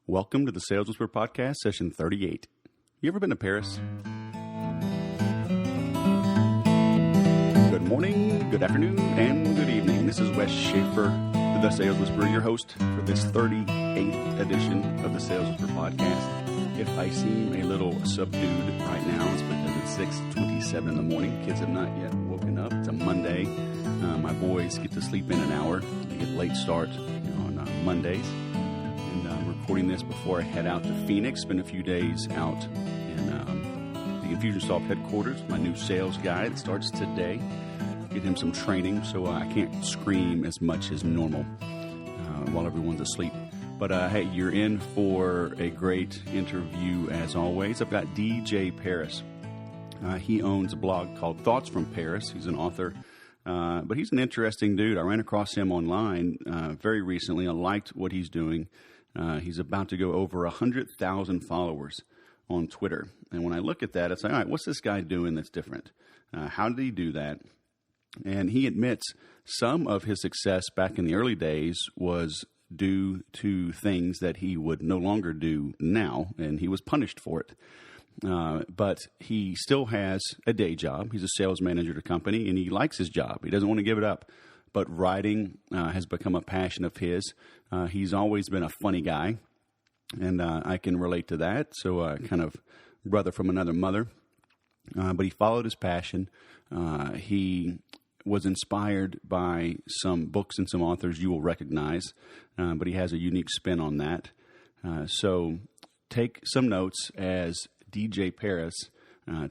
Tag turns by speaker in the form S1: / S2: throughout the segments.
S1: Welcome to the Sales Whisper Podcast, session 38. You ever been to Paris? Good morning, good afternoon, and good evening. This is Wes Schaefer, the Sales Whisperer, your host for this 38th edition of the Sales Whisper Podcast. If I seem a little subdued right now, it's because it's 6:27 in the morning. Kids have not yet woken up. It's a Monday. My boys get to sleep in an hour. They get late start on Mondays. Recording this before I head out to Phoenix. Spend a few days out in the Infusionsoft headquarters. My new sales guy that starts today. Get him some training so I can't scream as much as normal while everyone's asleep. But hey, you're in for a great interview as always. I've got DJ Paris. He owns a blog called Thoughts from Paris. He's an author. But he's an interesting dude. I ran across him online very recently. I liked what he's doing. He's about to go over 100,000 followers on Twitter. And when I look at that, it's like, all right, what's this guy doing that's different? How did he do that? And he admits some of his success back in the early days was due to things that he would no longer do now, and he was punished for it. But he still has a day job. He's a sales manager at a company, and he likes his job. He doesn't want to give it up. But writing has become a passion of his. He's always been a funny guy, and I can relate to that. So kind of brother from another mother. But he followed his passion. He was inspired by some books and some authors you will recognize, but he has a unique spin on that. So take some notes as DJ Paris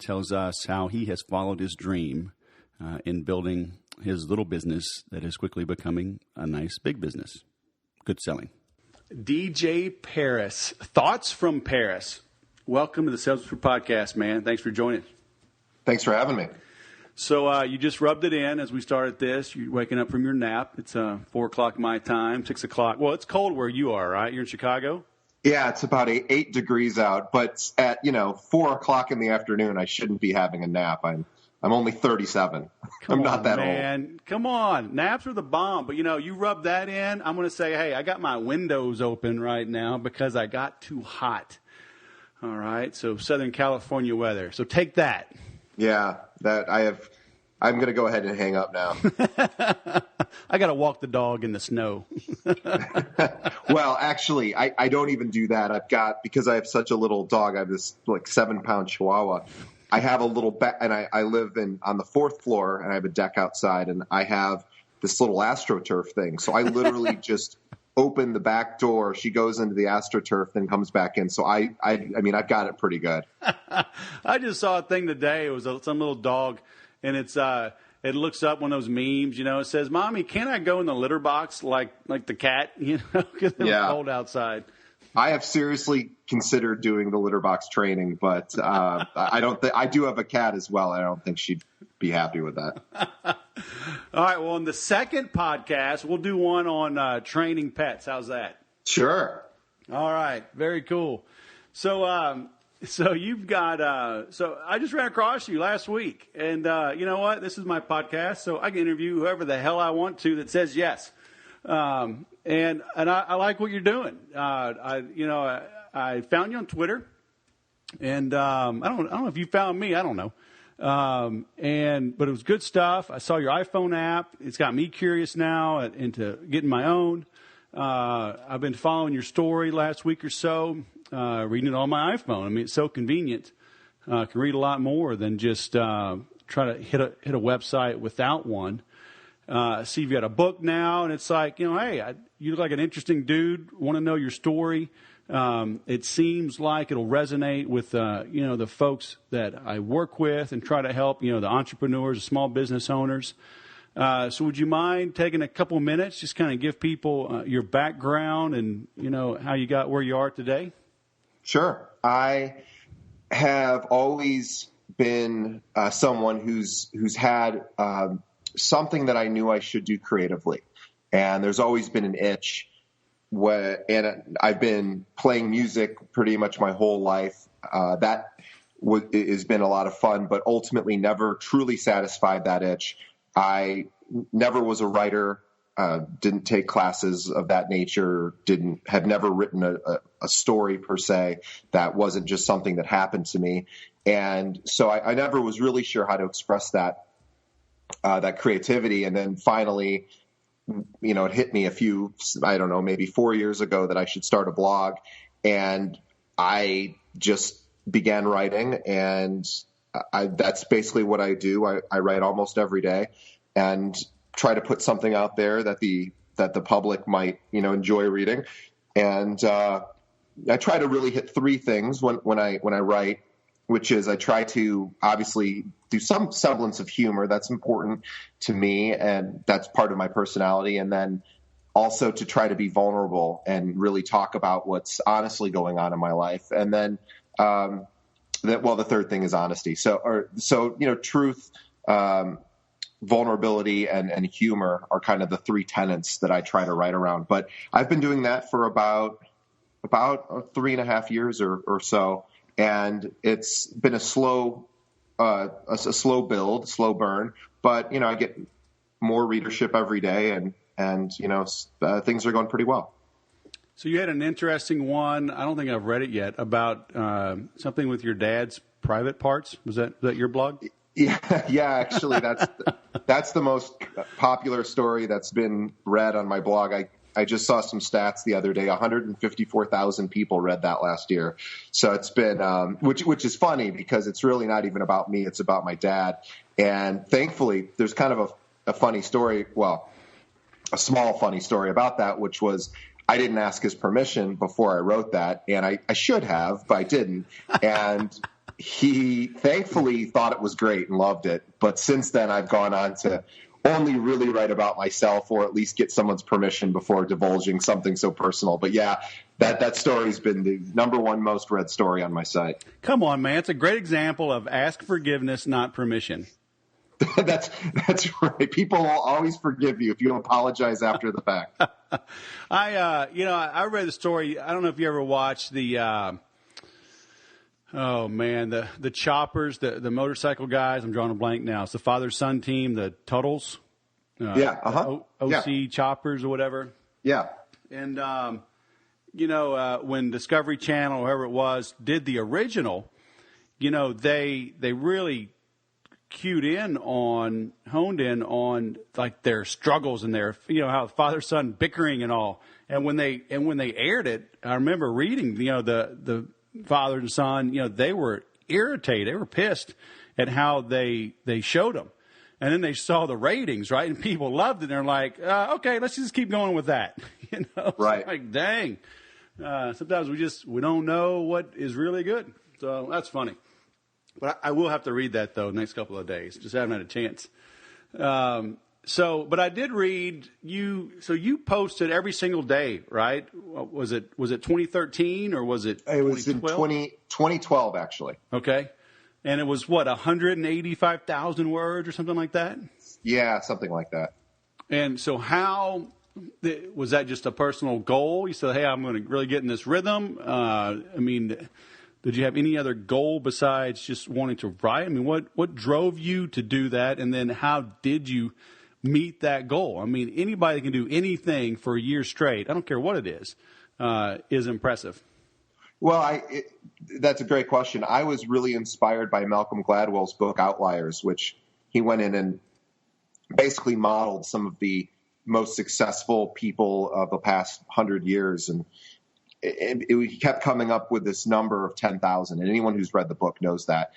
S1: tells us how he has followed his dream in building his little business that is quickly becoming a nice big business. Good selling. DJ Paris, Thoughts from Paris. Welcome to the Sales Whisper Podcast, man. Thanks for joining.
S2: Thanks for having me.
S1: So you just rubbed it in as we started this. You're waking up from your nap. It's 4 o'clock my time, 6 o'clock. Well, it's cold where you are, right? You're in Chicago?
S2: Yeah, it's about 8 degrees out, but at 4 o'clock in the afternoon, I shouldn't be having a nap. I'm only 37. I'm not that old.
S1: Come on. Naps are the bomb. But, you rub that in. I'm going to say, hey, I got my windows open right now because I got too hot. All right. So Southern California weather. So take that.
S2: Yeah, I'm going to go ahead and hang up now.
S1: I got to walk the dog in the snow.
S2: Well, actually, I don't even do that. because I have such a little dog, I have this 7-pound Chihuahua. I have a little and I live on the 4th floor, and I have a deck outside, and I have this little AstroTurf thing. So I literally just open the back door. She goes into the AstroTurf, then comes back in. So I've got it pretty good.
S1: I just saw a thing today. It was some little dog, and it looks up one of those memes. It says, "Mommy, can I go in the litter box like the cat?" Because it's cold outside.
S2: I have seriously considered doing the litter box training, but I don't think I do have a cat as well. I don't think she'd be happy with that.
S1: All right. Well, in the second podcast, we'll do one on training pets. How's that?
S2: Sure.
S1: All right. Very cool. So you've got. So I just ran across you last week, and you know what? This is my podcast, so I can interview whoever the hell I want to that says yes. And I like what you're doing. I found you on Twitter, and I don't know if you found me. I don't know. But it was good stuff. I saw your iPhone app. It's got me curious now into getting my own. I've been following your story last week or so, reading it on my iPhone. I mean, it's so convenient. I can read a lot more than just try to hit a website without one. See, you've got a book now, and it's like, hey, you look like an interesting dude. Want to know your story. It seems like it'll resonate with, the folks that I work with and try to help, the entrepreneurs, the small business owners. So would you mind taking a couple of minutes, just kind of give people your background and, how you got where you are today?
S2: Sure. I have always been someone who's had something that I knew I should do creatively. And there's always been an itch. And I've been playing music pretty much my whole life. That has been a lot of fun, but ultimately never truly satisfied that itch. I never was a writer. didn't take classes of that nature, have never written a story per se. That wasn't just something that happened to me. And so I never was really sure how to express that creativity. And then finally, it hit me maybe 4 years ago that I should start a blog. And I just began writing, and that's basically what I do. I write almost every day and try to put something out there that the public might, enjoy reading. And I try to really hit three things when I write, which is I try to obviously do some semblance of humor. That's important to me, and that's part of my personality. And then also to try to be vulnerable and really talk about what's honestly going on in my life. And then the third thing is honesty. So truth, vulnerability, and humor are kind of the three tenets that I try to write around. But I've been doing that for about 3.5 years or so. And it's been a slow build, slow burn, but I get more readership every day, and things are going pretty well.
S1: So you had an interesting one. I don't think I've read it yet, about something with your dad's private parts. Was that your blog?
S2: Yeah. Actually, that's the most popular story that's been read on my blog. I just saw some stats the other day. 154,000 people read that last year. So it's been, which is funny because it's really not even about me. It's about my dad. And thankfully, there's kind of a funny story. Well, a small funny story about that, which was I didn't ask his permission before I wrote that. And I should have, but I didn't. And he thankfully thought it was great and loved it. But since then, I've gone on to only really write about myself, or at least get someone's permission before divulging something so personal. But yeah, that story's been the number one most read story on my site.
S1: Come on, man. It's a great example of ask forgiveness, not permission.
S2: That's right. People will always forgive you if you apologize after the fact.
S1: I read the story. I don't know if you ever watched the the choppers, the motorcycle guys. I'm drawing a blank now. It's the father-son team, the Tuttles. OC choppers or whatever.
S2: Yeah.
S1: And, when Discovery Channel, or whoever it was, did the original, they really honed in on like their struggles and their, how father-son bickering and all. And when they aired it, I remember reading, the father and son, they were irritated. They were pissed at how they showed them. And then they saw the ratings, right? And people loved it. And they're like, okay, let's just keep going with that.
S2: Right.
S1: It's like, dang. Sometimes we don't know what is really good. So that's funny. But I will have to read that, though, the next couple of days. Just haven't had a chance. But I did read you. So you posted every single day, right? Was it 2013 or was it 2012?
S2: It was in 2012, actually.
S1: Okay. And it was, 185,000 words or something like that? Yeah,
S2: something like that.
S1: And so was that just a personal goal? You said, hey, I'm going to really get in this rhythm. Did you have any other goal besides just wanting to write? What drove you to do that? And then how did you meet that goal? Anybody that can do anything for a year straight, I don't care what it is impressive.
S2: Well, that's a great question. I was really inspired by Malcolm Gladwell's book Outliers, which he went in and basically modeled some of the most successful people of the past 100 years. And he kept coming up with this number of 10,000. And anyone who's read the book knows that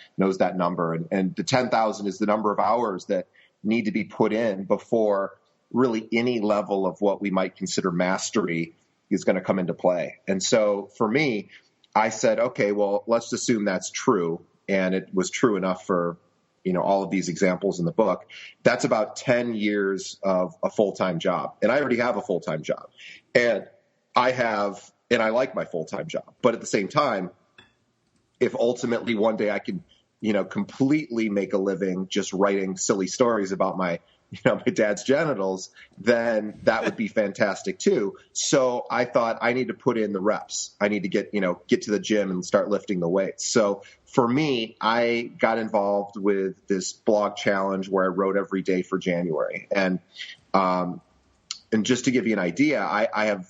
S2: number. And the 10,000 is the number of hours that need to be put in before really any level of what we might consider mastery is going to come into play. And so for me, I said, okay, well, let's assume that's true. And it was true enough for, all of these examples in the book. That's about 10 years of a full-time job. And I already have a full-time job. And I like my full-time job. But at the same time, if ultimately one day I can, completely make a living just writing silly stories about my dad's genitals, then that would be fantastic too. So I thought I need to put in the reps. I need to get to the gym and start lifting the weights. So for me, I got involved with this blog challenge where I wrote every day for January. And just to give you an idea, I have,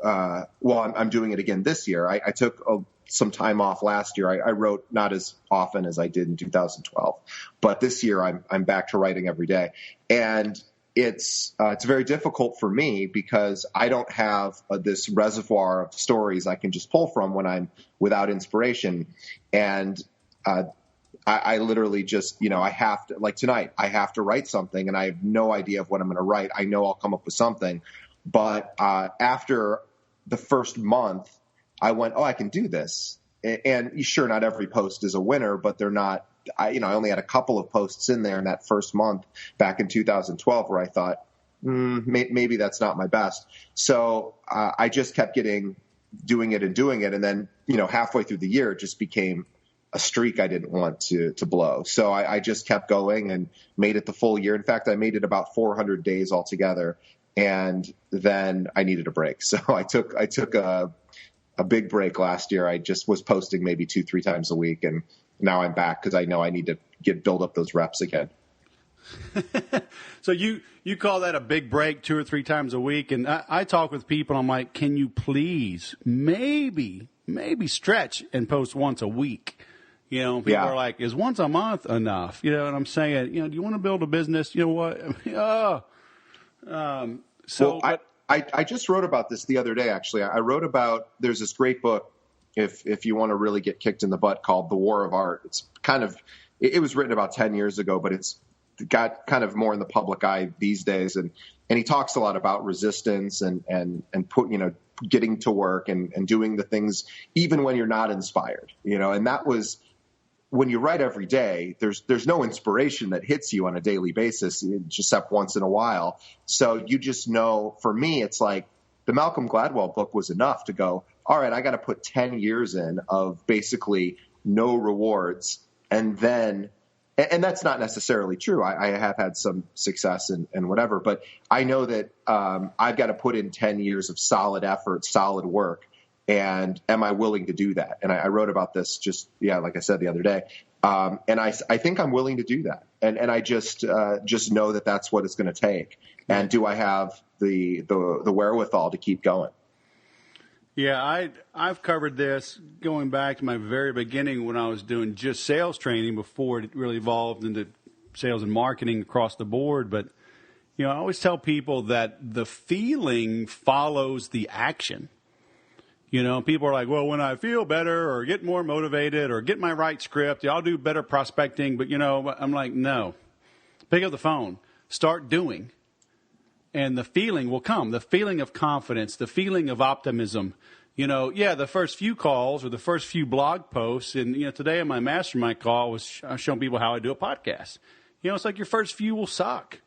S2: I'm doing it again this year. I took some time off last year. I wrote not as often as I did in 2012, but this year I'm back to writing every day. And it's very difficult for me because I don't have this reservoir of stories I can just pull from when I'm without inspiration. And I literally just, I have to, like tonight, I have to write something and I have no idea of what I'm going to write. I know I'll come up with something. But after the first month, I went, I can do this. And sure, not every post is a winner, but they're not. I only had a couple of posts in there in that first month back in 2012 where I thought, maybe that's not my best. So I just kept doing it. And then, halfway through the year, it just became a streak I didn't want to blow. So I just kept going and made it the full year. In fact, I made it about 400 days altogether. And then I needed a break. So I took a big break last year. I just was posting maybe 2-3 times a week. And now I'm back because I know I need to build up those reps again.
S1: So you call that a big break 2 or 3 times a week. And I talk with people. I'm like, can you please maybe stretch and post once a week? People are like, is once a month enough? And I'm saying, do you want to build a business? You know what?
S2: I just wrote about this the other day, actually. I wrote about, there's this great book, if you want to really get kicked in the butt, called The War of Art. It's it was written about 10 years ago, but it's got kind of more in the public eye these days. And he talks a lot about resistance and getting to work and doing the things even when you're not inspired, and that was, when you write every day, there's no inspiration that hits you on a daily basis, except once in a while. So you just know, for me, it's like the Malcolm Gladwell book was enough to go, all right, I got to put 10 years in of basically no rewards. And that's not necessarily true. I have had some success and whatever, but I know that I've got to put in 10 years of solid effort, solid work. And am I willing to do that? And I wrote about this like I said the other day. And I think I'm willing to do that. And I just know that that's what it's going to take. And do I have the wherewithal to keep going?
S1: Yeah, I've covered this going back to my very beginning when I was doing just sales training before it really evolved into sales and marketing across the board. But, I always tell people that the feeling follows the action. People are like, well, when I feel better or get more motivated or get my right script, I'll do better prospecting. But, I'm like, no. Pick up the phone. Start doing. And the feeling will come. The feeling of confidence, the feeling of optimism. The first few calls or the first few blog posts. And, today in my mastermind call, I was showing people how I do a podcast. It's like your first few will suck.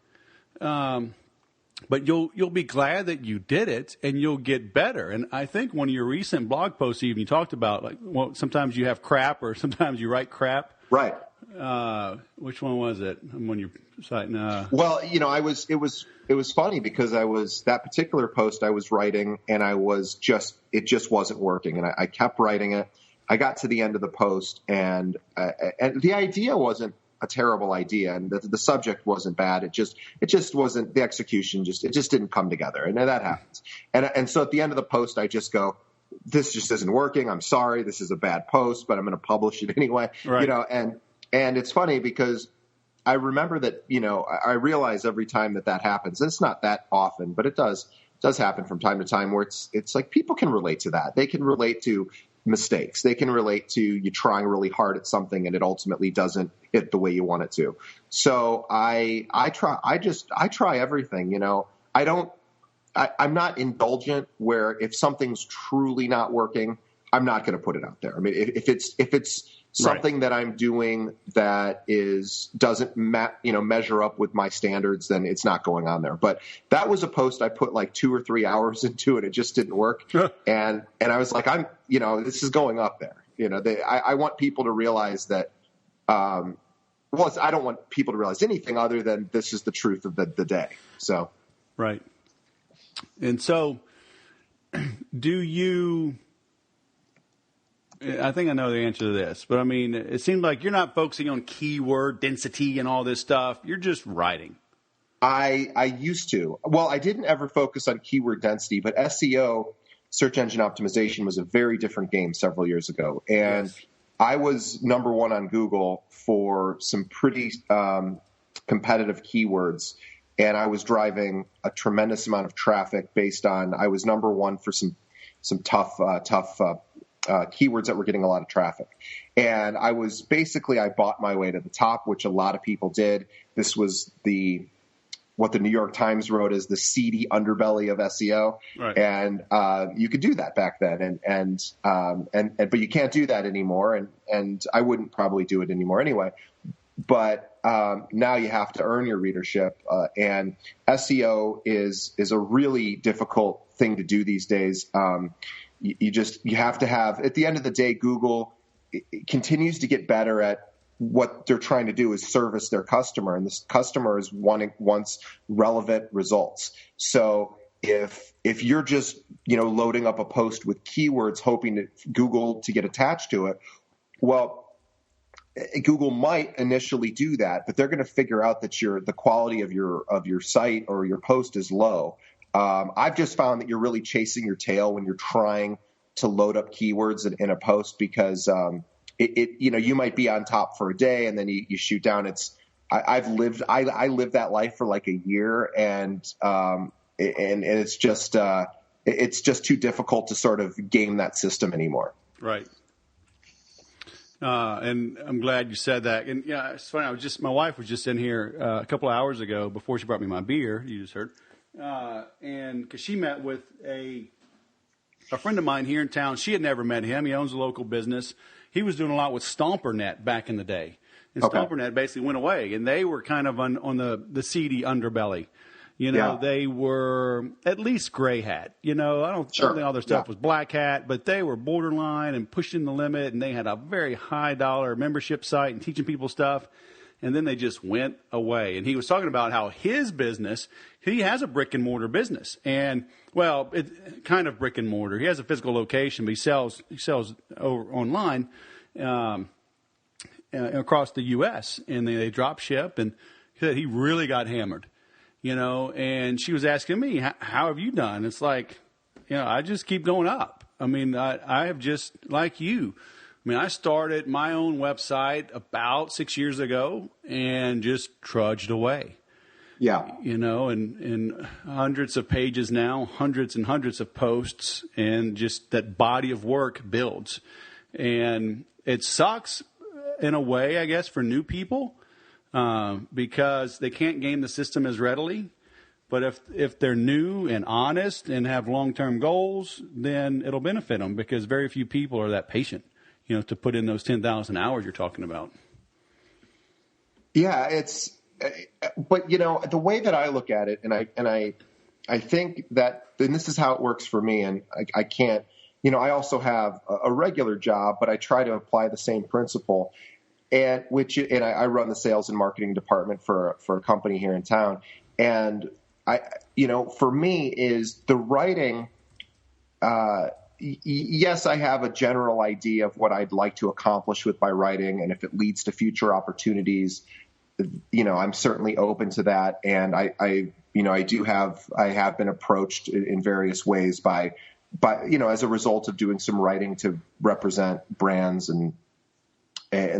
S1: But you'll be glad that you did it, and you'll get better. And I think one of your recent blog posts, even you talked about, sometimes you have crap, or sometimes you write crap.
S2: Right.
S1: Which one was it? I'm on your site now.
S2: Well, it was funny because that particular post I was writing, and it just wasn't working, and I kept writing it. I got to the end of the post, and the idea wasn't a terrible idea, and the subject wasn't bad. It just wasn't, the execution it just didn't come together, and that happens. And so at the end of the post, I just go, this just isn't working. I'm sorry, this is a bad post, but I'm going to publish it anyway.
S1: Right.
S2: And it's funny because I remember that I realize every time that happens, and it's not that often, but it does happen from time to time, where it's like people can relate to that. They can relate to mistakes. They can relate to you trying really hard at something and it ultimately doesn't hit the way you want it to. So I try everything, I'm not indulgent where if something's truly not working, I'm not going to put it out there. I mean, if it's something that I'm doing that doesn't measure up with my standards, then it's not going on there. But that was a post I put like 2 or 3 hours into it. It just didn't work. And I was like, this is going up there. I want people to realize that, I don't want people to realize anything other than this is the truth of the day. So.
S1: Right. And so do you, I think I know the answer to this, but I mean, it seems like you're not focusing on keyword density and all this stuff. You're just writing.
S2: I used to. Well, I didn't ever focus on keyword density, but SEO, search engine optimization, was a very different game several years ago. And
S1: Yes.
S2: I was number one on Google for some pretty competitive keywords. And I was driving a tremendous amount of traffic based on, I was number one for some tough keywords that were getting a lot of traffic. And I bought my way to the top, which a lot of people did. This was what the New York Times wrote as the seedy underbelly of SEO.
S1: Right.
S2: And you could do that back then. But you can't do that anymore. And I wouldn't probably do it anymore anyway. But now you have to earn your readership. And SEO is a really difficult thing to do these days. You have to have, at the end of the day, Google continues to get better at what they're trying to do is service their customer, and this customer wants relevant results. So if you're just loading up a post with keywords hoping Google to get attached to it, well, Google might initially do that, but they're going to figure out that the quality of your site or your post is low. I've just found that you're really chasing your tail when you're trying to load up keywords in a post, because you might be on top for a day and then you shoot down. I lived that life for like a year, and it's just too difficult to sort of game that system anymore.
S1: Right. And I'm glad you said that. And yeah, it's funny. My wife was just in here a couple of hours ago before she brought me my beer. You just heard. And because she met with a friend of mine here in town. She had never met him. He owns a local business. He was doing a lot with StomperNet back in the day. And
S2: Okay.
S1: StomperNet basically went away, and they were kind of on the seedy underbelly.
S2: Yeah.
S1: They were at least gray hat. I don't think all their stuff was black hat, but they were borderline and pushing the limit, and they had a very high dollar membership site and teaching people stuff. And then they just went away. And he was talking about how his business, he has a brick and mortar business. And, well, it kind of brick and mortar. He has a physical location, but he sells over online across the U.S. And they drop ship. And he said he really got hammered, And she was asking me, how have you done? It's like, I just keep going up. I mean, I have just, like you, I started my own website about 6 years ago and just trudged away.
S2: Yeah.
S1: And hundreds of pages now, hundreds and hundreds of posts, and just that body of work builds. And it sucks in a way, I guess, for new people because they can't game the system as readily. But if they're new and honest and have long-term goals, then it'll benefit them, because very few people are that patient, to put in those 10,000 hours you're talking about.
S2: Yeah, but the way that I look at it, and I think that, and this is how it works for me, and I can't, I also have a regular job, but I try to apply the same principle, and I run the sales and marketing department for a company here in town, and for me is the writing. Yes, I have a general idea of what I'd like to accomplish with my writing, and if it leads to future opportunities, I'm certainly open to that. And I have been approached in various ways by as a result of doing some writing to represent brands and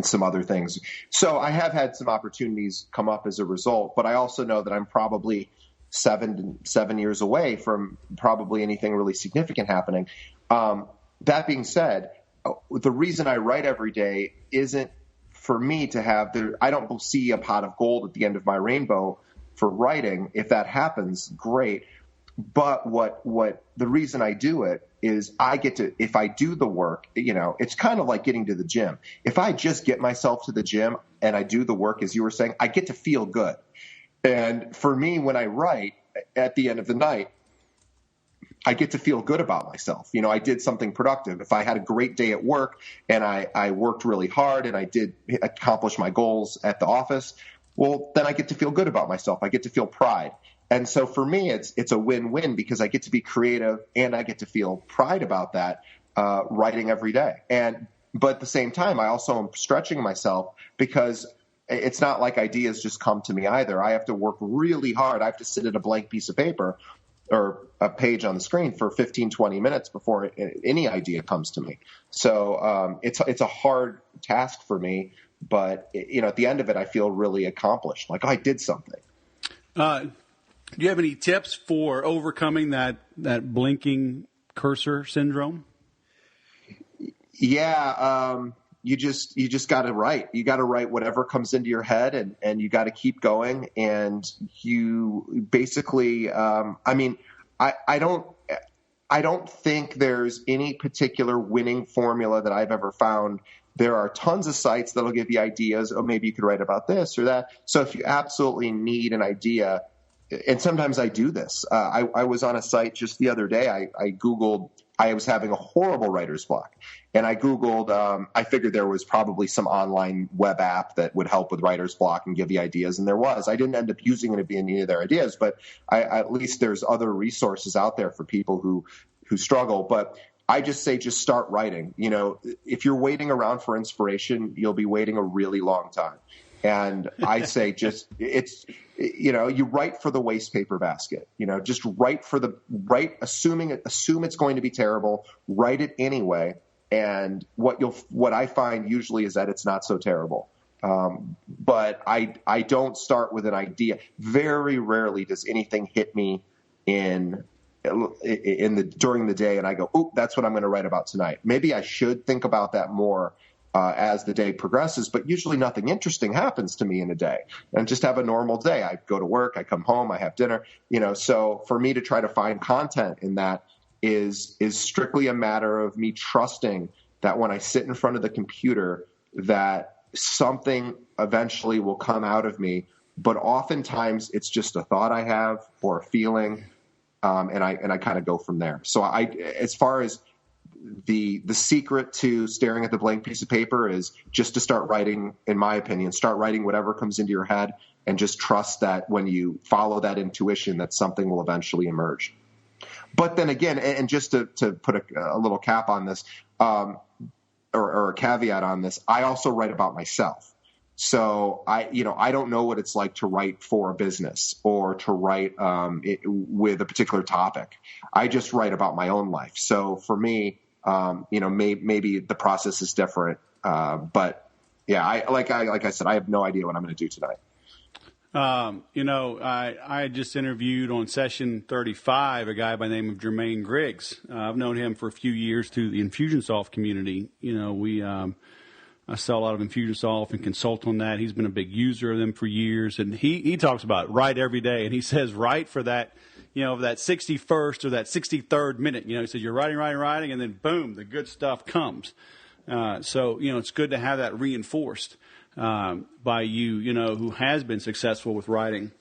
S2: some other things. So I have had some opportunities come up as a result, but I also know that I'm probably 7 years away from probably anything really significant happening. That being said, the reason I write every day isn't for me to have I don't see a pot of gold at the end of my rainbow for writing. If that happens, great. But what the reason I do it is I get to, if I do the work, it's kind of like getting to the gym. If I just get myself to the gym and I do the work, as you were saying, I get to feel good. And for me, when I write at the end of the night, I get to feel good about myself. I did something productive. If I had a great day at work and I worked really hard and I did accomplish my goals at the office, well, then I get to feel good about myself. I get to feel pride. And so for me, it's a win-win, because I get to be creative and I get to feel pride about that, writing every day. But at the same time, I also am stretching myself, because it's not like ideas just come to me either. I have to work really hard. I have to sit at a blank piece of paper or a page on the screen for 15, 20 minutes before any idea comes to me. So it's a hard task for me, but at the end of it, I feel really accomplished. Like, oh, I did something.
S1: Do you have any tips for overcoming that blinking cursor syndrome?
S2: Yeah. You just got to write. You got to write whatever comes into your head, and you got to keep going. And you basically, I don't think there's any particular winning formula that I've ever found. There are tons of sites that'll give you ideas. Oh, maybe you could write about this or that. So if you absolutely need an idea, and sometimes I do this. I was on a site just the other day. I Googled. I was having a horrible writer's block, and I Googled. I figured there was probably some online web app that would help with writer's block and give you ideas, and there was. I didn't end up using any of their ideas, but at least there's other resources out there for people who struggle. But I just say, just start writing. If you're waiting around for inspiration, you'll be waiting a really long time. And I say, you write for the waste paper basket. Just assume it's going to be terrible. Write it anyway. And what I find usually is that it's not so terrible. But I don't start with an idea. Very rarely does anything hit me during the day, and I go, "Oop, that's what I'm going to write about tonight." Maybe I should think about that more as the day progresses, but usually nothing interesting happens to me in a day, and just have a normal day. I go to work, I come home, I have dinner, so for me to try to find content in that is strictly a matter of me trusting that when I sit in front of the computer, that something eventually will come out of me. But oftentimes it's just a thought I have or a feeling, and I kind of go from there. So as far as the secret to staring at the blank piece of paper is just to start writing, in my opinion, start writing whatever comes into your head, and just trust that when you follow that intuition, that something will eventually emerge. But then again, and just to put a little cap on this, or a caveat on this, I also write about myself. So I don't know what it's like to write for a business or to write with a particular topic. I just write about my own life. So for me, maybe the process is different. But yeah, like I said, I have no idea what I'm going to do tonight.
S1: I just interviewed on session 35 a guy by the name of Jermaine Griggs. I've known him for a few years through the Infusionsoft community. I sell a lot of Infusionsoft and consult on that. He's been a big user of them for years, and he talks about write every day, and he says write for that, that 61st or that 63rd minute. He says you're writing, and then boom, the good stuff comes. So it's good to have that reinforced by you, who has been successful with writing.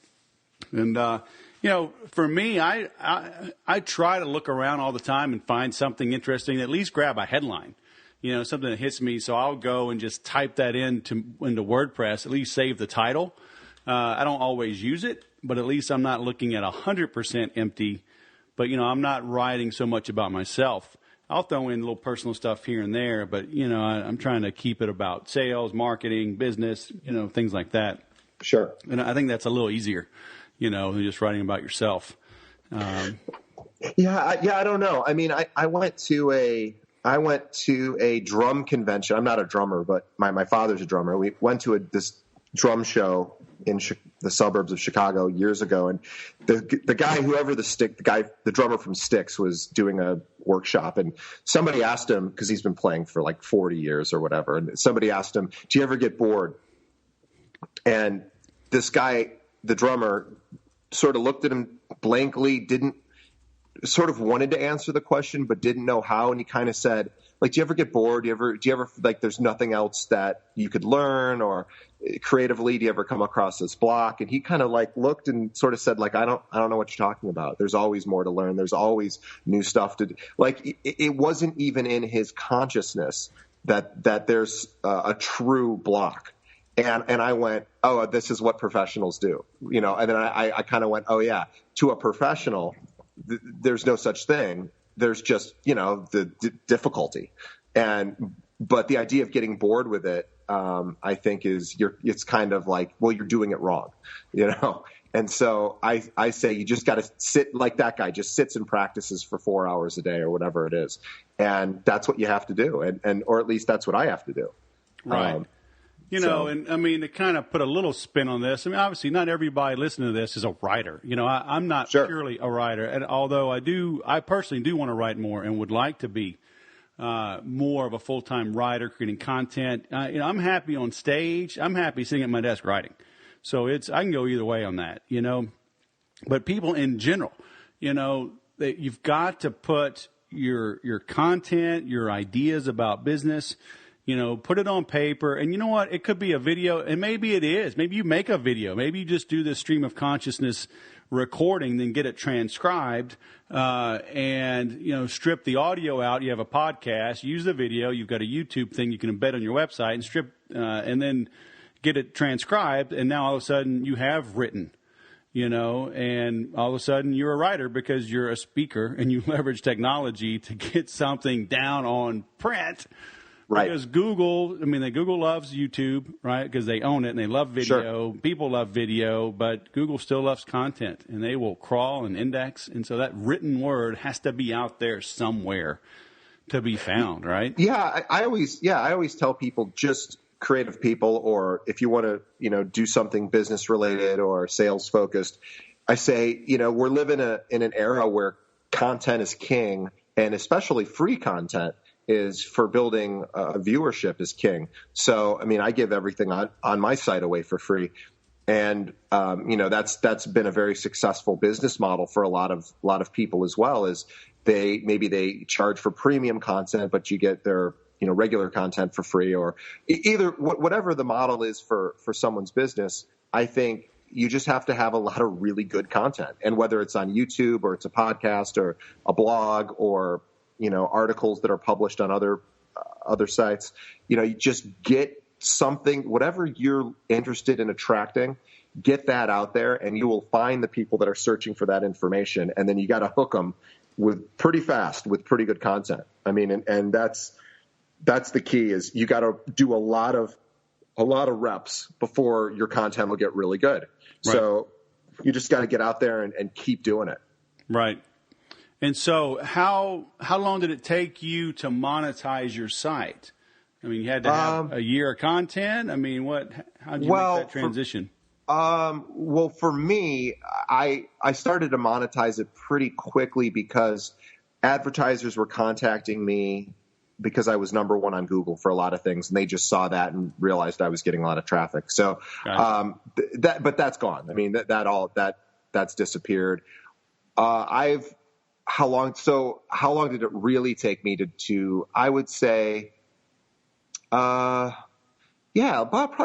S1: And for me, I try to look around all the time and find something interesting, at least grab a headline. Something that hits me, so I'll go and just type that into WordPress, at least save the title. I don't always use it, but at least I'm not looking at 100% empty. But, I'm not writing so much about myself. I'll throw in little personal stuff here and there, but, I'm trying to keep it about sales, marketing, business, things like that.
S2: Sure.
S1: And I think that's a little easier, than just writing about yourself.
S2: I don't know. I mean, I went to a drum convention. I'm not a drummer, but my father's a drummer. We went to this drum show in the suburbs of Chicago years ago, and the guy, the drummer from Styx, was doing a workshop, and somebody asked him, because he's been playing for like 40 years or whatever, and somebody asked him, "Do you ever get bored?" And this guy, the drummer, sort of looked at him blankly, sort of wanted to answer the question, but didn't know how. And he kind of said, like, do you ever get bored? Do you ever like, there's nothing else that you could learn, or creatively, do you ever come across this block? And he kind of like looked and sort of said, like, I don't know what you're talking about. There's always more to learn. There's always new stuff to do. Like, it wasn't even in his consciousness that there's a true block. And I went, oh, this is what professionals do, and then I kind of went, oh yeah, to a professional, there's no such thing. There's just, the difficulty. But the idea of getting bored with it, I think it's kind of like, well, you're doing it wrong, And so I say you just got to sit like that guy just sits and practices for 4 hours a day or whatever it is. And that's what you have to do. And or at least that's what I have to do.
S1: Right. And I mean, to kind of put a little spin on this, I mean, obviously not everybody listening to this is a writer. I'm not purely a writer. And although I personally do want to write more and would like to be more of a full-time writer creating content. I'm happy on stage. I'm happy sitting at my desk writing. So I can go either way on that, But people in general, that you've got to put your content, your ideas about business, put it on paper. And you know what? It could be a video, and maybe it is. Maybe you make a video. Maybe you just do this stream of consciousness recording, then get it transcribed, and strip the audio out. You have a podcast, use the video. You've got a YouTube thing you can embed on your website and strip, and then get it transcribed. And now all of a sudden you have written, and all of a sudden you're a writer because you're a speaker and you leverage technology to get something down on print. Right. Because Google loves YouTube, right? Because they own it and they love video. Sure. People love video, but Google still loves content, and they will crawl and index. And so that written word has to be out there somewhere to be found, right?
S2: Yeah, I always tell people, just creative people, or if you want to, do something business related or sales focused, I say, we're living in an era where content is king, and especially free content is for building viewership is king. So, I mean, I give everything on my site away for free. And, that's been a very successful business model for a lot of people as well. Is they charge for premium content, but you get their, regular content for free, or either whatever the model is for someone's business. I think you just have to have a lot of really good content, and whether it's on YouTube or it's a podcast or a blog or articles that are published on other sites, you just get something, whatever you're interested in attracting, get that out there, and you will find the people that are searching for that information. And then you got to hook them pretty fast with pretty good content. I mean, and that's the key, is you got to do a lot of reps before your content will get really good. Right. So you just got to get out there and keep doing it.
S1: Right. And so how long did it take you to monetize your site? I mean, you had to have a year of content. I mean, how did you make that transition?
S2: For me, I started to monetize it pretty quickly because advertisers were contacting me because I was number one on Google for a lot of things, and they just saw that and realized I was getting a lot of traffic. So, but that's gone. I mean, that's disappeared. How long did it really take me to I would say, probably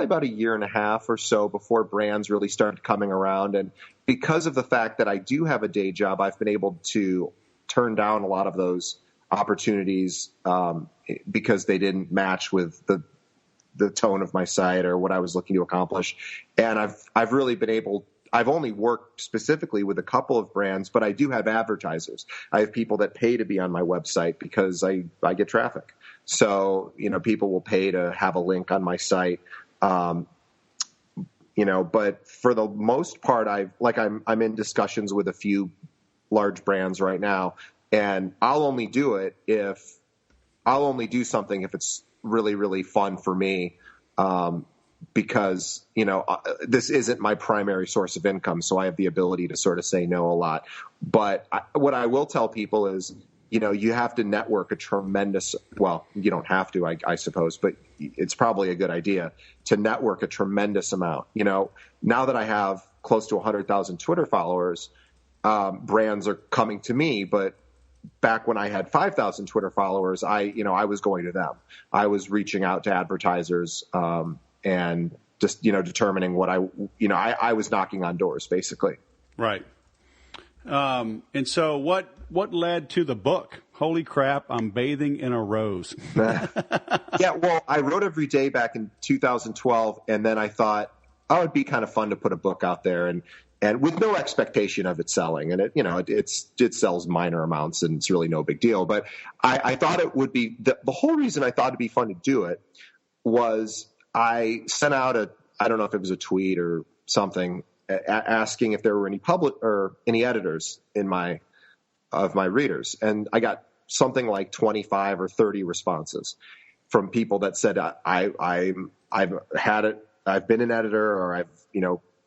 S2: about a year and a half or so before brands really started coming around. And because of the fact that I do have a day job, I've been able to turn down a lot of those opportunities, because they didn't match with the tone of my site or what I was looking to accomplish. And I've really been able, I've only worked specifically with a couple of brands, but I do have advertisers. I have people that pay to be on my website because I get traffic. So, people will pay to have a link on my site. But for the most part, I'm in discussions with a few large brands right now, and I'll only do something if it's really, really fun for me. Because, this isn't my primary source of income, so I have the ability to sort of say no a lot. But what I will tell people is, you have to network a tremendous, well, you don't have to, I suppose, but it's probably a good idea to network a tremendous amount. Now that I have close to 100,000 Twitter followers, brands are coming to me, but back when I had 5,000 Twitter followers, I was going to them. I was reaching out to advertisers, and just, determining what I was knocking on doors, basically.
S1: Right. And so what led to the book? Holy crap, I'm bathing in a rose.
S2: Yeah, well, I wrote every day back in 2012, and then I thought, it'd be kind of fun to put a book out there, and with no expectation of it selling. And it sells minor amounts, and it's really no big deal. But I thought it would be, the whole reason I thought it'd be fun to do it was, I sent out I don't know if it was a tweet or something, asking if there were any any editors of my readers. And I got something like 25 or 30 responses from people that said, I've been an editor, or I've,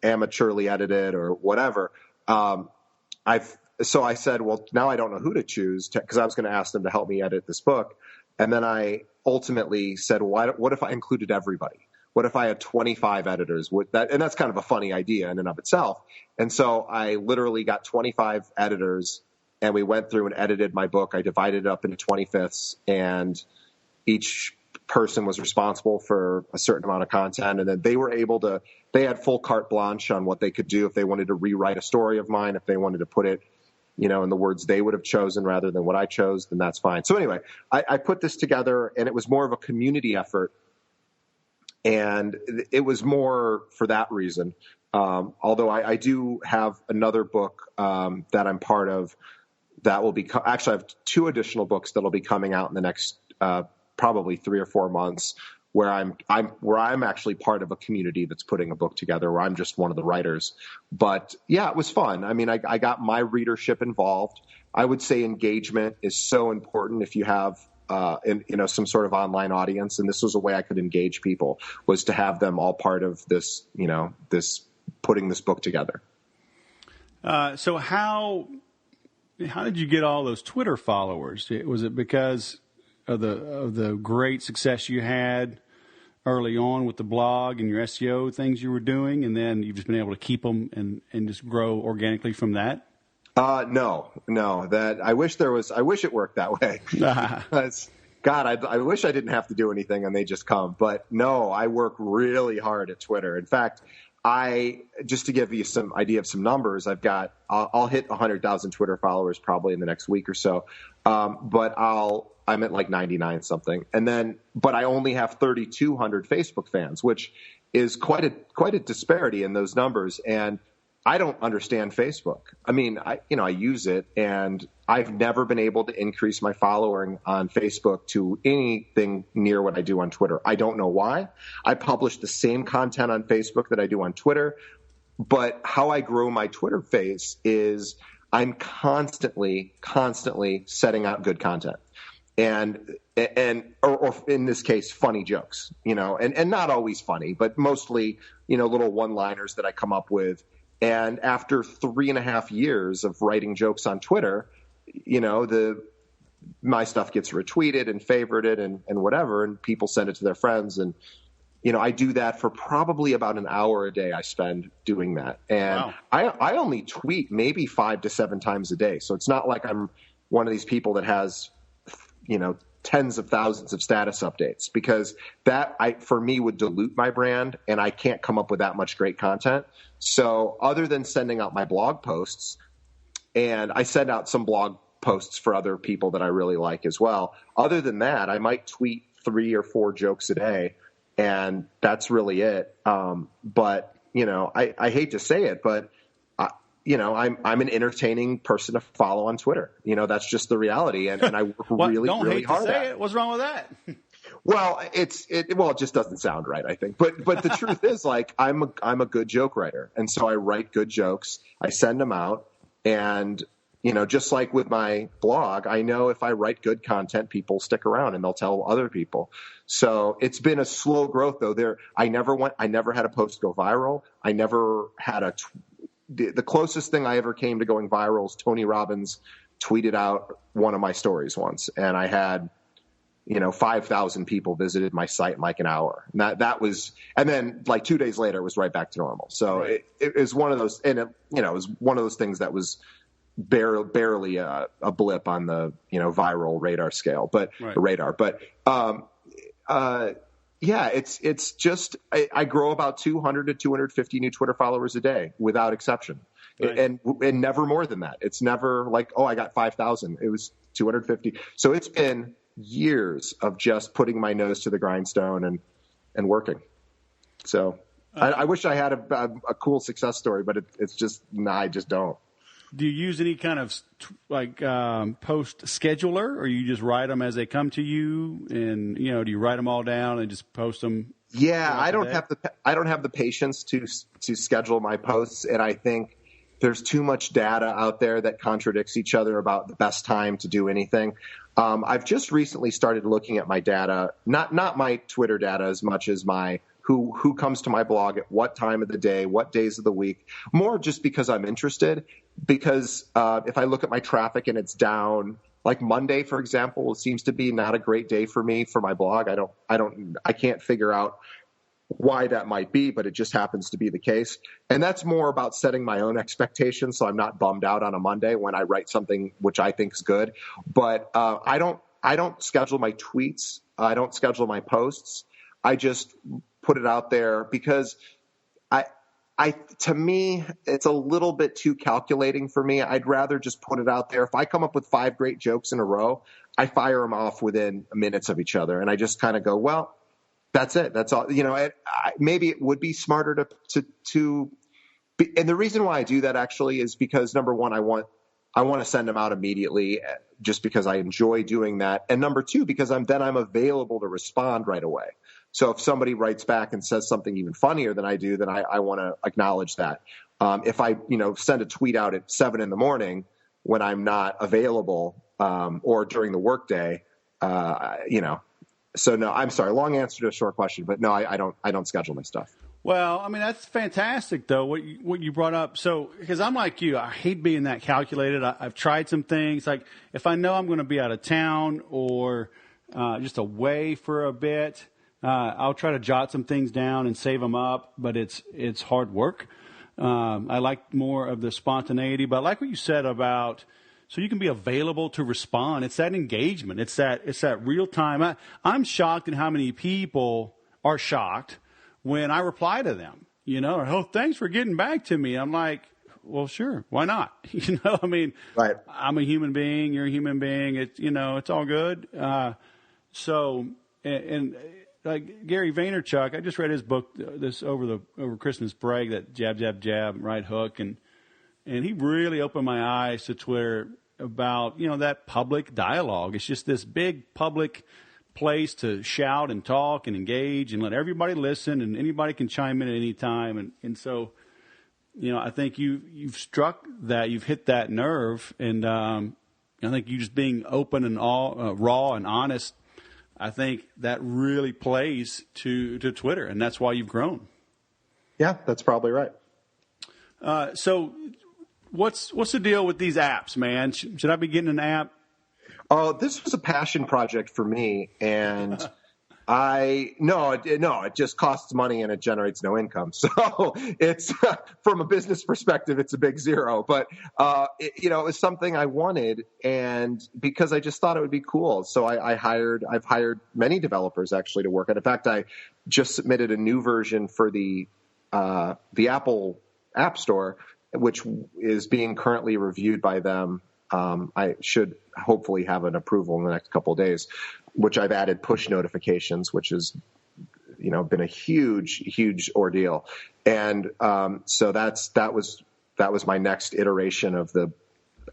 S2: amateurly edited or whatever. So I said, well, now I don't know who to choose, because I was going to ask them to help me edit this book. And then I ultimately said, well, what if I included everybody? What if I had 25 editors? And that's kind of a funny idea in and of itself. And so I literally got 25 editors, and we went through and edited my book. I divided it up into 25ths, and each person was responsible for a certain amount of content. And then they had full carte blanche on what they could do if they wanted to rewrite a story of mine, if they wanted to put it, in the words they would have chosen rather than what I chose, then that's fine. So anyway, I put this together, and it was more of a community effort. And it was more for that reason. Although I do have another book that I'm part of that will be actually, I have 2 additional books that'll be coming out in the next probably 3 or 4 months, where I'm actually part of a community that's putting a book together, where I'm just one of the writers. But yeah, it was fun. I mean, I got my readership involved. I would say engagement is so important if you have some sort of online audience. And this was a way I could engage people, was to have them all part of this, this putting this book together.
S1: So how did you get all those Twitter followers? Was it because of the great success you had early on with the blog and your SEO things you were doing, and then you've just been able to keep them and just grow organically from that?
S2: No, that I wish it worked that way. God, I wish I didn't have to do anything and they just come. But no, I work really hard at Twitter. In fact, just to give you some idea of some numbers, I'll hit 100,000 Twitter followers probably in the next week or so. But I'm at like 99 something. But I only have 3,200 Facebook fans, which is quite a disparity in those numbers. And I don't understand Facebook. I mean, I use it, and I've never been able to increase my following on Facebook to anything near what I do on Twitter. I don't know why. I publish the same content on Facebook that I do on Twitter, but how I grow my Twitter face is I'm constantly setting out good content. Or in this case, funny jokes, and not always funny, but mostly, little one-liners that I come up with. And after 3.5 years of writing jokes on Twitter, my stuff gets retweeted and favorited and whatever, and people send it to their friends. And, I do that for probably about an hour a day I spend doing that. And wow. I only tweet maybe 5 to 7 times a day. So it's not like I'm one of these people that has, tens of thousands of status updates, because that for me would dilute my brand, and I can't come up with that much great content. So other than sending out my blog posts, and I send out some blog posts for other people that I really like as well. Other than that, I might tweet 3 or 4 jokes a day, and that's really it. But I hate to say it, but I'm an entertaining person to follow on Twitter. That's just the reality, and I work really hard at it.
S1: What's wrong with that?
S2: Well, it just doesn't sound right, I think. But the truth is, like, I'm a good joke writer, and so I write good jokes. I send them out, and just like with my blog, I know if I write good content, people stick around and they'll tell other people. So it's been a slow growth, though. I never had a post go viral. I never had the closest thing I ever came to going viral is Tony Robbins tweeted out one of my stories once, and I had 5,000 people visited my site in like an hour. And that was, and then like 2 days later, it was right back to normal. So right. It was one of those, and it was one of those things that was barely a blip on the viral radar scale, but right. Radar. But yeah, it's just I grow about 200 to 250 new Twitter followers a day without exception. Right. And never more than that. It's never like, I got 5,000. It was 250. So it's been years of just putting my nose to the grindstone and working. So I wish I had a cool success story, but it's just, I just don't.
S1: Do you use any kind of post scheduler, or you just write them as they come to you? And do you write them all down and just post them?
S2: Yeah, I don't have the patience to schedule my posts, and I think there's too much data out there that contradicts each other about the best time to do anything. I've just recently started looking at my data, not my Twitter data as much as my who comes to my blog at what time of the day, what days of the week, more just because I'm interested. Because if I look at my traffic and it's down, like Monday, for example, seems to be not a great day for me for my blog. I can't figure out why that might be, but it just happens to be the case. And that's more about setting my own expectations, so I'm not bummed out on a Monday when I write something which I think is good. But I don't schedule my tweets. I don't schedule my posts. I just put it out there because to me, it's a little bit too calculating for me. I'd rather just put it out there. If I come up with 5 great jokes in a row, I fire them off within minutes of each other. And I just kind of go, well, that's it. That's all. Maybe it would be smarter to be, and the reason why I do that actually is because number one, I want to send them out immediately just because I enjoy doing that. And number two, because I'm available to respond right away. So if somebody writes back and says something even funnier than I do, then I want to acknowledge that. If I, send a tweet out at 7 a.m. when I'm not available, or during the workday, so no, I'm sorry. Long answer to a short question, but no, I don't schedule my stuff.
S1: Well, I mean, that's fantastic though. What you brought up. So, because I'm like you, I hate being that calculated. I've tried some things. Like if I know I'm going to be out of town or just away for a bit, I'll try to jot some things down and save them up, but it's hard work. I like more of the spontaneity, but I like what you said about, so you can be available to respond. It's that engagement. It's that real time. I'm shocked at how many people are shocked when I reply to them, oh, thanks for getting back to me. I'm like, well, sure. Why not? I mean,
S2: right.
S1: I'm a human being. You're a human being. It's all good. And like Gary Vaynerchuk, I just read his book this over Christmas break, that jab, right hook. And he really opened my eyes to Twitter about, that public dialogue. It's just this big public place to shout and talk and engage and let everybody listen, and anybody can chime in at any time. And so, I think you've struck that, you've hit that nerve. And I think you just being open and all raw and honest, I think that really plays to Twitter, and that's why you've grown.
S2: Yeah, that's probably right.
S1: So what's the deal with these apps, man? Should I be getting an app?
S2: Oh, this was a passion project for me, and it just costs money and it generates no income. So it's from a business perspective, it's a big zero. But it was something I wanted, and because I just thought it would be cool. So I've hired many developers actually to work on. In fact, I just submitted a new version for the Apple App Store, which is being currently reviewed by them. I should hopefully have an approval in the next couple of days, which I've added push notifications, which has, been a huge ordeal. And so that was my next iteration of the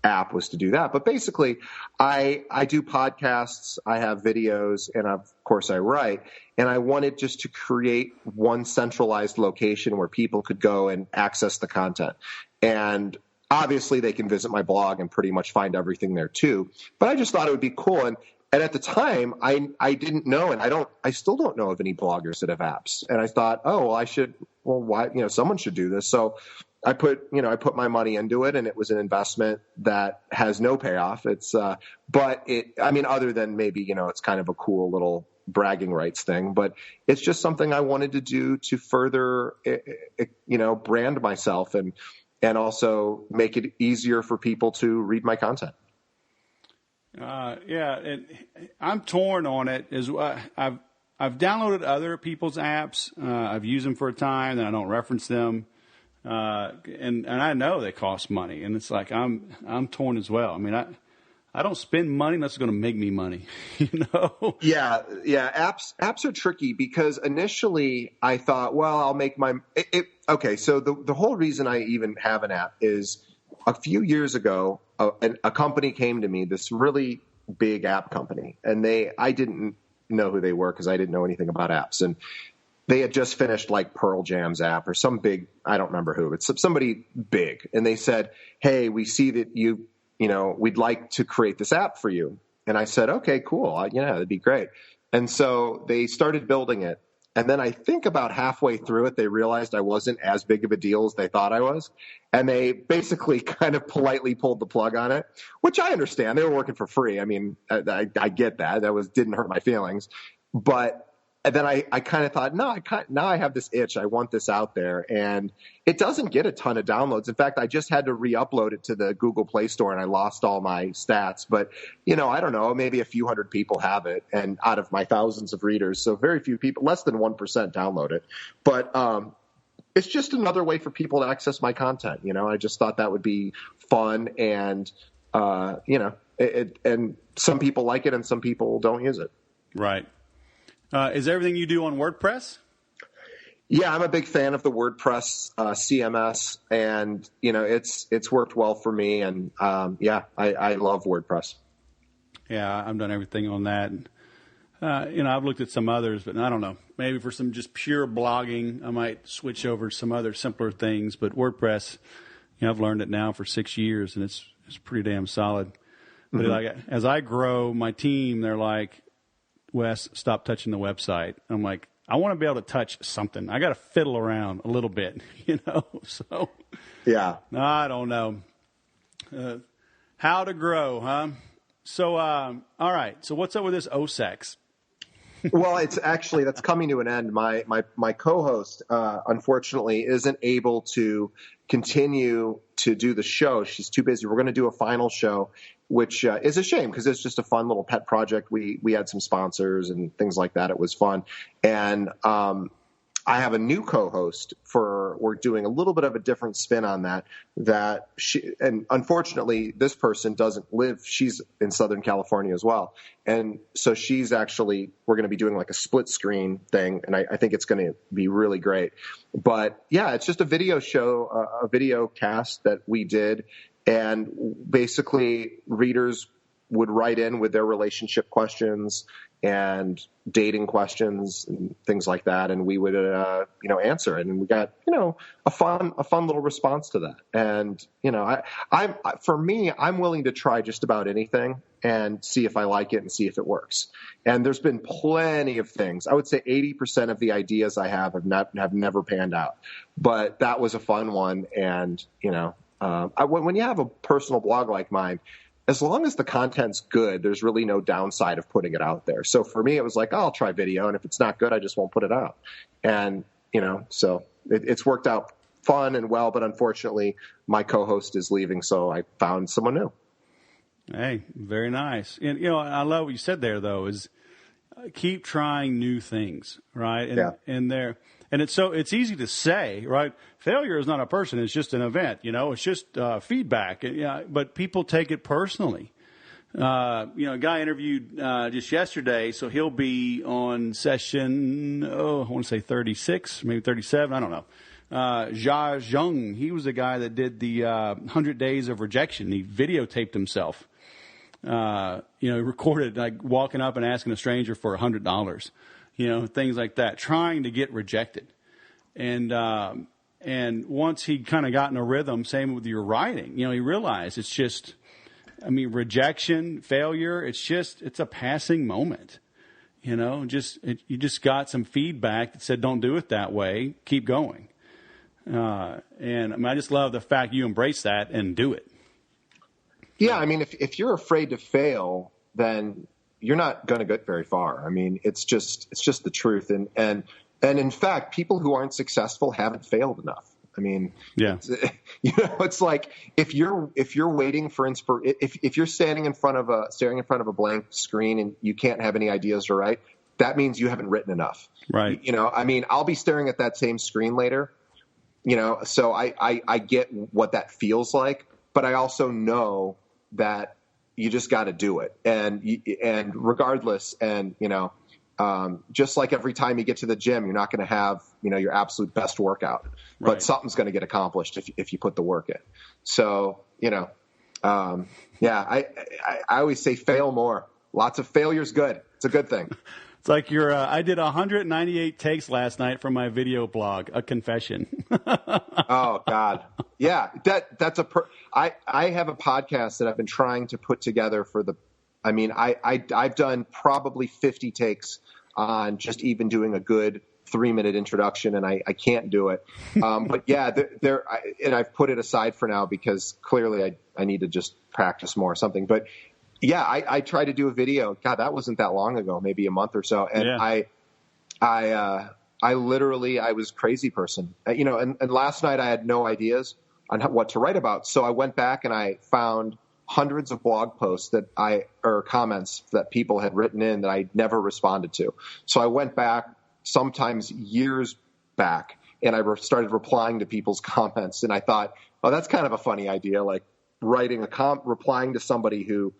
S2: app, was to do that. But basically, I do podcasts, I have videos, and of course I write. And I wanted just to create one centralized location where people could go and access the content. And obviously, they can visit my blog and pretty much find everything there too. But I just thought it would be cool. And at the time, I didn't know, and I still don't know of any bloggers that have apps. And I thought, why? Someone should do this. So I put my money into it, and it was an investment that has no payoff. It's, other than maybe, it's kind of a cool little bragging rights thing, but it's just something I wanted to do to further, brand myself and also make it easier for people to read my content.
S1: And I'm torn on it. I've downloaded other people's apps. I've used them for a time, then I don't reference them. And I know they cost money, and it's like I'm torn as well. I mean, I don't spend money unless it's going to make me money,
S2: Yeah. Apps are tricky because initially I thought, well, I'll make okay. So the whole reason I even have an app is a few years ago, a company came to me, this really big app company, and I didn't know who they were because I didn't know anything about apps. And they had just finished like Pearl Jam's app or some big, I don't remember who, but somebody big. And they said, hey, we see that we'd like to create this app for you. And I said, okay, cool. Yeah, that'd be great. And so they started building it. And then I think about halfway through it, they realized I wasn't as big of a deal as they thought I was. And they basically kind of politely pulled the plug on it, which I understand. They were working for free. I mean, I get that. Didn't hurt my feelings. But then I kind of thought, now I have this itch. I want this out there. And it doesn't get a ton of downloads. In fact, I just had to re-upload it to the Google Play Store and I lost all my stats. But, I don't know, maybe a few hundred people have it, and out of my thousands of readers. So very few people, less than 1% download it. But it's just another way for people to access my content. I just thought that would be fun. And, and some people like it and some people don't use it.
S1: Right. Is everything you do on WordPress?
S2: Yeah, I'm a big fan of the WordPress CMS, and it's worked well for me. And I love WordPress.
S1: Yeah, I've done everything on that. I've looked at some others, but I don't know. Maybe for some just pure blogging, I might switch over to some other simpler things. But WordPress, I've learned it now for 6 years, and it's pretty damn solid. But as I grow my team, they're like, Wes, stop touching the website. I'm like, I want to be able to touch something. I got to fiddle around a little bit, So,
S2: yeah,
S1: I don't know how to grow, huh? So, all right. So, what's up with this OSEX?
S2: Well, that's coming to an end. My co-host, unfortunately, isn't able to continue to do the show. She's too busy. We're going to do a final show, which is a shame because it's just a fun little pet project. We had some sponsors and things like that. It was fun. And I have a new co-host we're doing a little bit of a different spin on that and unfortunately this person doesn't live, she's in Southern California as well. And so we're going to be doing like a split screen thing. And I think it's going to be really great, but yeah, it's just a video show, a video cast that we did. And basically readers would write in with their relationship questions and dating questions and things like that, and we would answer it, and we got a fun little response to that. And I'm willing to try just about anything and see if I like it and see if it works. And there's been plenty of things. I would say 80% of the ideas I have never panned out, but that was a fun one. And when you have a personal blog like mine, as long as the content's good, there's really no downside of putting it out there. So for me, it was like, I'll try video, and if it's not good, I just won't put it out. And, so it's worked out fun and well, but unfortunately, my co-host is leaving, so I found someone new.
S1: Hey, very nice. And, I love what you said there, though, is keep trying new things, right? And it's easy to say, right? Failure is not a person; it's just an event. It's just feedback. But people take it personally. A guy interviewed just yesterday, so he'll be on session. I want to say 36, maybe 37. I don't know. Jia Zheng, he was the guy that did the 100 Days of Rejection. He videotaped himself. He recorded like walking up and asking a stranger for $100. Things like that, trying to get rejected. And once he'd kind of gotten a rhythm, same with your writing, he realized it's just, rejection, failure, it's a passing moment. You just got some feedback that said, don't do it that way, keep going. And I just love the fact you embrace that and do it.
S2: Yeah, if you're afraid to fail, then you're not going to get very far. It's just the truth. And in fact, people who aren't successful haven't failed enough. It's like if you're waiting for if you're staring in front of a blank screen and you can't have any ideas to write, that means you haven't written enough.
S1: Right.
S2: I'll be staring at that same screen later, so I get what that feels like, but I also know that you just got to do it. And regardless, just like every time you get to the gym, you're not going to have, your absolute best workout, but something's going to get accomplished if you put the work in. So, Yeah, I always say fail more. Lots of failure's good. It's a good thing.
S1: It's like I did 198 takes last night for my video blog, a confession.
S2: Oh God. Yeah. I have a podcast that I've been trying to put together I've done probably 50 takes on just even doing a good 3-minute introduction, and I can't do it. But yeah, and I've put it aside for now because clearly I need to just practice more or something. But yeah, I tried to do a video. God, that wasn't that long ago, maybe a month or so. And yeah. I was a crazy person, and last night I had no ideas on what to write about. So I went back and I found hundreds of blog posts or comments that people had written in that I never responded to. So I went back, sometimes years back, and I started replying to people's comments. And I thought, oh, that's kind of a funny idea, like replying to somebody who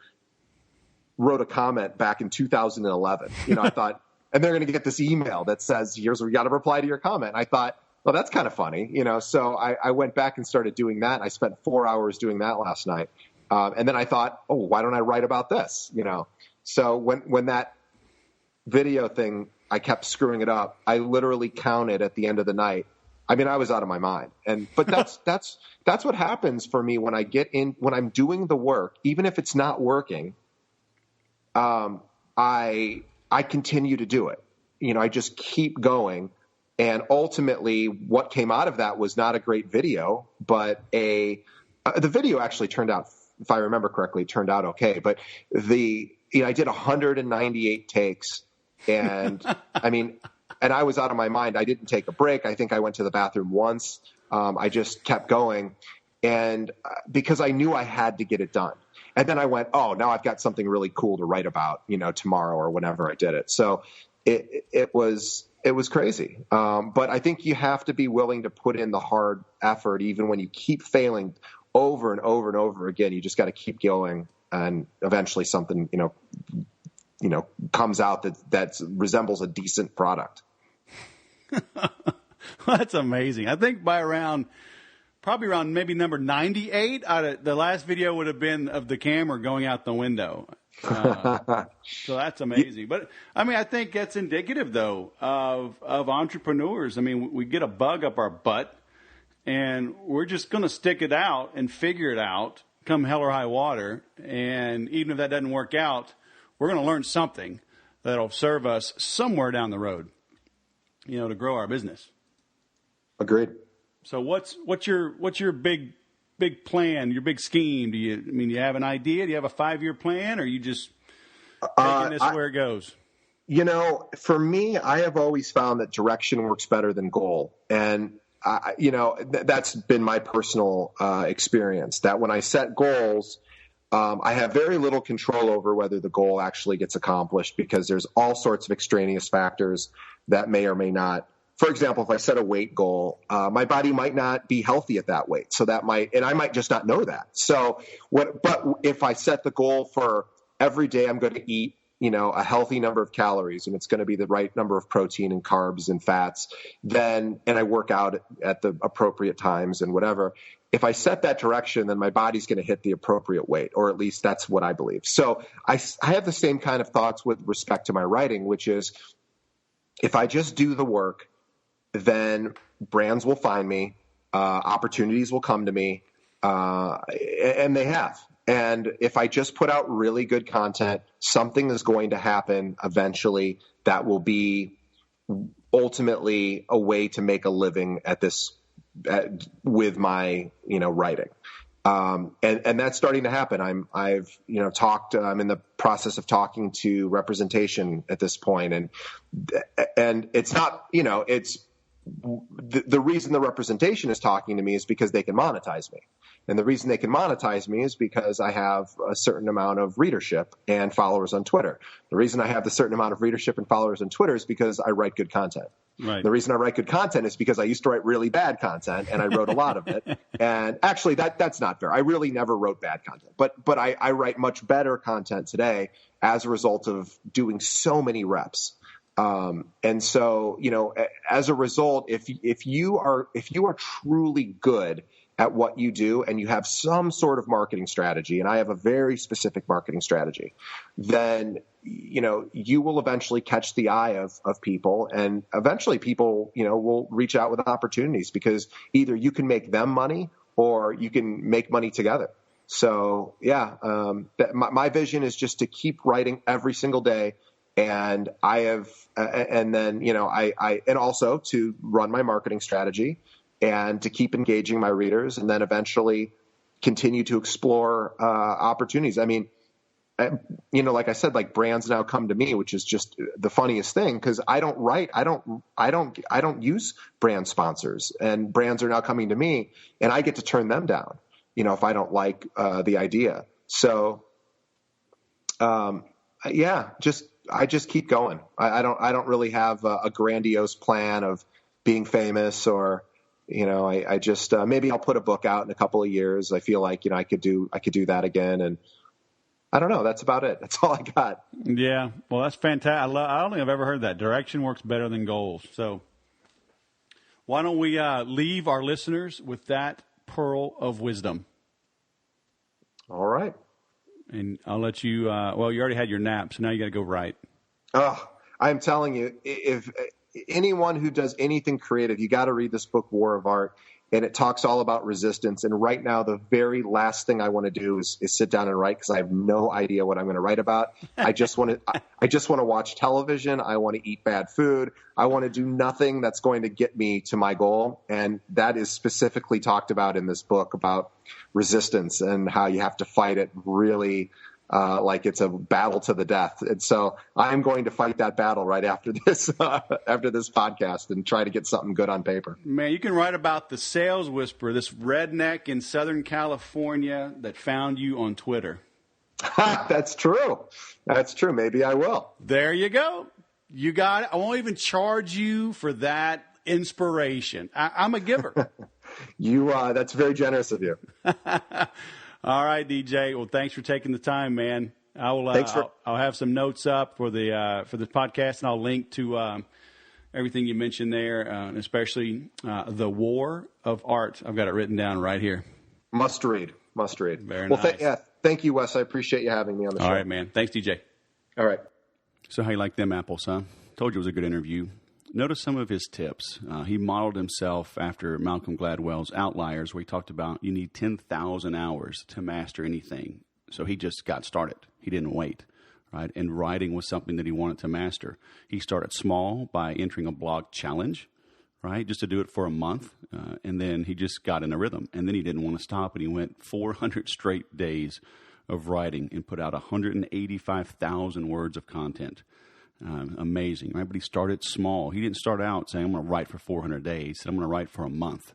S2: wrote a comment back in 2011. I thought, and they're going to get this email that says, here's where you got to reply to your comment. I thought, well, that's kind of funny, So I went back and started doing that. I spent 4 hours doing that last night. And then I thought, oh, why don't I write about this? So when that video thing, I kept screwing it up. I literally counted at the end of the night. I mean, I was out of my mind. But that's what happens for me when I'm doing the work, even if it's not working. I continue to do it. I just keep going. And ultimately what came out of that was not a great video, but the video actually turned out, if I remember correctly, turned out okay. But I did 198 takes. And and I was out of my mind. I didn't take a break. I think I went to the bathroom once. I just kept going. And because I knew I had to get it done. And then I went, oh, now I've got something really cool to write about, tomorrow or whenever I did it. So it was crazy. But I think you have to be willing to put in the hard effort, even when you keep failing over and over and over again. You just got to keep going, and eventually something, comes out that resembles a decent product.
S1: That's amazing. I think probably around maybe number 98, the last video would have been of the camera going out the window. So that's amazing. But I think that's indicative though of entrepreneurs. We get a bug up our butt and we're just going to stick it out and figure it out come hell or high water. And even if that doesn't work out, we're going to learn something that'll serve us somewhere down the road, to grow our business.
S2: Agreed.
S1: So what's your big plan, your big scheme? Do you have an idea? Do you have a 5-year plan, or are you just taking this where it goes?
S2: For me, I have always found that direction works better than goal. And that's been my personal experience, that when I set goals, I have very little control over whether the goal actually gets accomplished, because there's all sorts of extraneous factors that may or may not. For example, if I set a weight goal, my body might not be healthy at that weight. So and I might just not know that. So but if I set the goal for every day I'm going to eat, a healthy number of calories, and it's going to be the right number of protein and carbs and fats, and I work out at the appropriate times and whatever. If I set that direction, then my body's going to hit the appropriate weight, or at least that's what I believe. So I have the same kind of thoughts with respect to my writing, which is if I just do the work, then brands will find me, opportunities will come to me, and they have. And if I just put out really good content, something is going to happen eventually that will be ultimately a way to make a living at this with my writing. And that's starting to happen. I'm in the process of talking to representation at this point, and it's not, it's the reason the representation is talking to me is because they can monetize me. And the reason they can monetize me is because I have a certain amount of readership and followers on Twitter. The reason I have the certain amount of readership and followers on Twitter is because I write good content. Right. The reason I write good content is because I used to write really bad content, and I wrote a lot of it. And actually, that's not fair. I really never wrote bad content, but I write much better content today as a result of doing so many reps. And so, as a result, if you are truly good at what you do and you have some sort of marketing strategy, and I have a very specific marketing strategy, then you will eventually catch the eye of people, and eventually people will reach out with opportunities, because either you can make them money or you can make money together. So my vision is just to keep writing every single day. And and also to run my marketing strategy and to keep engaging my readers, and then eventually continue to explore opportunities. I mean, like I said, like brands now come to me, which is just the funniest thing, because I don't use brand sponsors, and brands are now coming to me, and I get to turn them down, if I don't like the idea. So, I just keep going. I don't really have a grandiose plan of being famous, or, I just, maybe I'll put a book out in a couple of years. I feel like, I could do that again. And I don't know. That's about it. That's all I got.
S1: Yeah. Well, that's fantastic. I don't think I've ever heard that. Direction works better than goals. So why don't we leave our listeners with that pearl of wisdom?
S2: All right.
S1: And I'll let you, you already had your nap, so now you got to go write.
S2: Oh, I'm telling you, if anyone who does anything creative, you got to read this book, War of Art, and it talks all about resistance. And right now, the very last thing I want to do is sit down and write, because I have no idea what I'm going to write about. I just want to watch television. I want to eat bad food. I want to do nothing that's going to get me to my goal. And that is specifically talked about in this book, about resistance and how you have to fight it really like it's a battle to the death. And so I'm going to fight that battle right after this podcast, and try to get something good on paper.
S1: Man, you can write about the sales whisperer, this redneck in Southern California that found you on Twitter.
S2: That's true. Maybe I will.
S1: There you go. You got it. I won't even charge you for that inspiration. I'm a giver.
S2: That's very generous of you.
S1: All right, DJ. Well, thanks for taking the time, man. I'll have some notes up for the podcast, and I'll link to everything you mentioned there, especially the War of Art. I've got it written down right here.
S2: Must read.
S1: Very nice.
S2: Thank you, Wes. I appreciate you having me on the show.
S1: All right, man. Thanks, DJ.
S2: All right.
S1: So how you like them apples, huh? Told you it was a good interview. Notice some of his tips. He modeled himself after Malcolm Gladwell's Outliers, where he talked about you need 10,000 hours to master anything. So he just got started. He didn't wait, right? And writing was something that he wanted to master. He started small by entering a blog challenge, right, just to do it for a month. And then he just got in a rhythm. And then he didn't want to stop, and he went 400 straight days of writing and put out 185,000 words of content. Amazing, right? But he started small. He didn't start out saying, I'm going to write for 400 days. He said, I'm going to write for a month.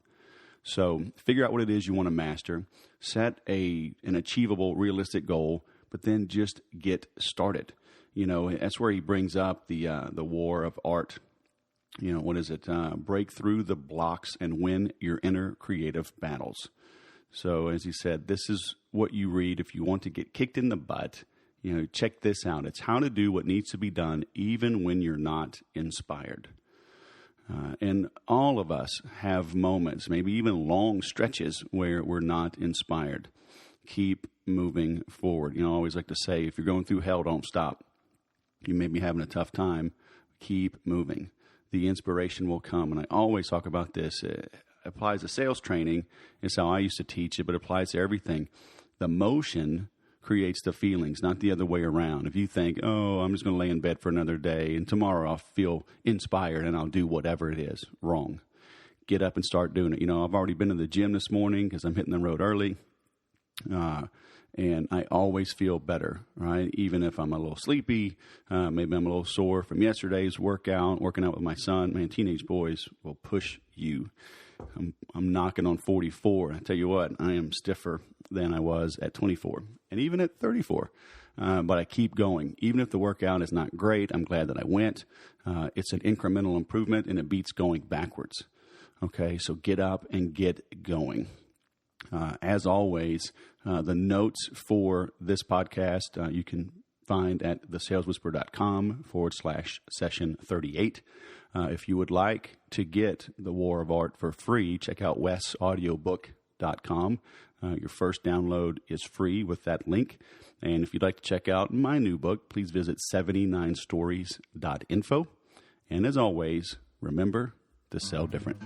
S1: So figure out what it is you want to master. Set an achievable, realistic goal, but then just get started. That's where he brings up the War of Art. What is it? Break through the blocks and win your inner creative battles. So as he said, this is what you read if you want to get kicked in the butt. Check this out. It's how to do what needs to be done even when you're not inspired. And all of us have moments, maybe even long stretches, where we're not inspired. Keep moving forward. I always like to say, if you're going through hell, don't stop. You may be having a tough time. Keep moving. The inspiration will come. And I always talk about this. It applies to sales training. It's how I used to teach it, but it applies to everything. The motion creates the feelings, not the other way around. If you think, I'm just going to lay in bed for another day and tomorrow I'll feel inspired and I'll do whatever it is, wrong. Get up and start doing it. I've already been to the gym this morning because I'm hitting the road early. And I always feel better, right? Even if I'm a little sleepy, maybe I'm a little sore from yesterday's working out with my son. Man, teenage boys will push you. I'm knocking on 44. I tell you what, I am stiffer than I was at 24 and even at 34. But I keep going. Even if the workout is not great, I'm glad that I went. It's an incremental improvement, and it beats going backwards. Okay, so get up and get going. As always, the notes for this podcast you can find at thesaleswhisperer.com/session 38. If you would like to get the War of Art for free, check out wesaudiobook.com. sellswhisper.com. Your first download is free with that link. And if you'd like to check out my new book, please visit 79stories.info. And as always, remember to sell different.